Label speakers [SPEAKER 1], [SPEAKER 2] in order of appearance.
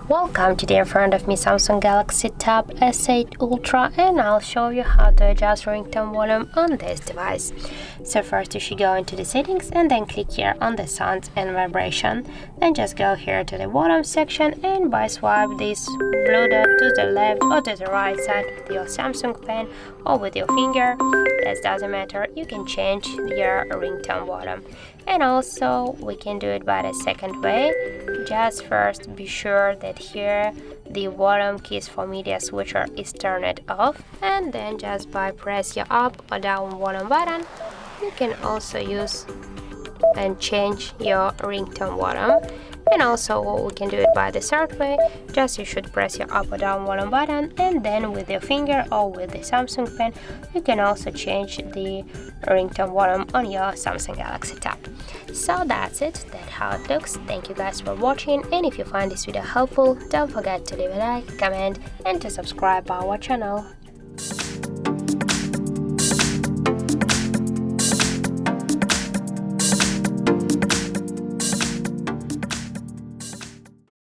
[SPEAKER 1] Welcome, today in front of me Samsung Galaxy Tab S8 Ultra, and I'll show you how to adjust ringtone volume on this device. So first you should go into the settings and then click here on the sounds and vibration. Then just go here to the volume section, and by swipe this blue dot to the left or to the right side with your Samsung pen or with your finger, that doesn't matter, you can change your ringtone volume. And also we can do it by the second way. Just first be sure that here the volume keys for media switcher is turned off, and then just by press your up or down volume button you can also use and change your ringtone volume. And also we can do it by the third way. Just you should press your up or down volume button, and then with your finger or with the Samsung pen you can also change the ringtone volume on your Samsung Galaxy Tab. So that's it, that's how it looks. Thank you guys for watching, and if you find this video helpful, don't forget to leave a like, comment and to subscribe our channel.